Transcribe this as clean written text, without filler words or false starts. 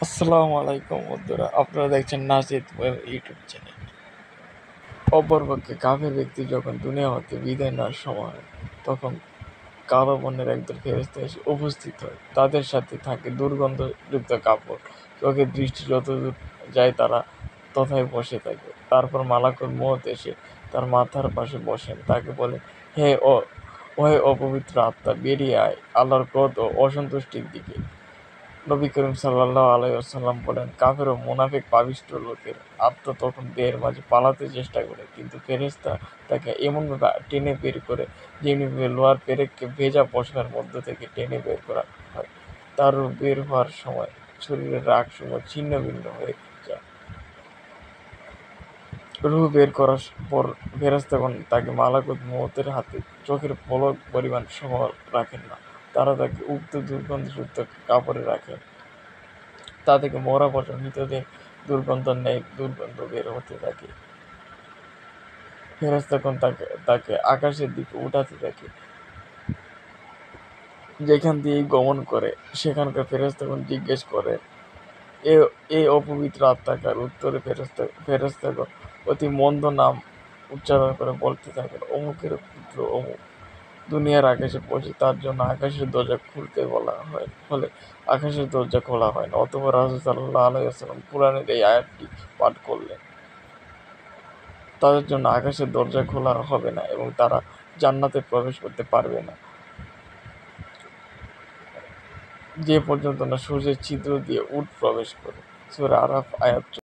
আসসালামু আলাইকুম বন্ধুরা, আপনারা দেখছেন নাজিদ ইউটিউব চ্যানেল। অপরপক্ষে কাফের ব্যক্তি যখন দুনিয়া হতে বিদায় নেওয়ার সময় হয়, তখন কালো বর্ণের একদল ফেরেশতা এসে উপস্থিত হয়। তাদের সাথে থাকে দুর্গন্ধযুক্ত কাপড়। চোখের দৃষ্টি যতদূর যায় তারা তথায় বসে থাকে। তারপর মালাকুল মউত এসে তার মাথার পাশে বসেন। তাকে বলেন, হে অপবিত্র আত্মা, বেরিয়ে আয় আল্লাহর ক্রোধ ও অসন্তুষ্টির দিকে। নবী করিম সাল্লাল্লাহু আলাইহি ওয়াসাল্লাম বলেন, কাফের ও মুনাফিক পাপিষ্ঠ লোকের আত্মা তখন দেহের মাঝে পালাতে চেষ্টা করে, কিন্তু ফেরেশতা তাকে এমনভাবে টেনে বের করে যেমনিভাবে লোহার পেরেককে ভেজা পশমের মধ্য থেকে টেনে বের করা হয়। তার রূহ বের হওয়ার সময় শরীরের রাগসমূহ ছিন্ন ভিন্ন হয়ে যায়। রূহ বের করার পর ফেরেশতাগণ তাকে মালাকুল মউতের হাতে চোখের পলক পরিমাণ সময় রাখেন না। তারা তাকে উক্ত দুর্গন্ধযুক্ত কাপড়ে রাখেন। তা থেকে মরা পচা মৃতদেহের দুর্গন্ধের ন্যায় দুর্গন্ধ বের হতে থাকে। ফেরেশতাগণ তাকে আকাশের দিকে উঠাতে থাকে। যেখান দিয়েই গমন করে সেখানকার ফেরেশতাগণ জিজ্ঞেস করে, এ এ অপবিত্র আত্মাকার? উত্তরে ফেরেশতাগণ অতি মন্দ নাম উচ্চারণ করে বলতে থাকেন, অমুকের পুত্র অমুক দুনিয়ার আকাশে পৌঁছে তার জন্য আকাশের দরজা খুলতে বলা হয়, ফলে আকাশের দরজা খোলা হয় না। অতঃপর রাসূল সাল্লাল্লাহু আলাইহি ওয়াসাল্লাম কুরআনের এই আয়াতটি পাঠ করলেন। তাদের জন্য আকাশের দরজা খোলা হবে না এবং তারা জান্নাতে প্রবেশ করতে পারবে না যে পর্যন্ত না সূর্যের ছিদ্র দিয়ে উট প্রবেশ করে। সূরা আরাফ আয়াত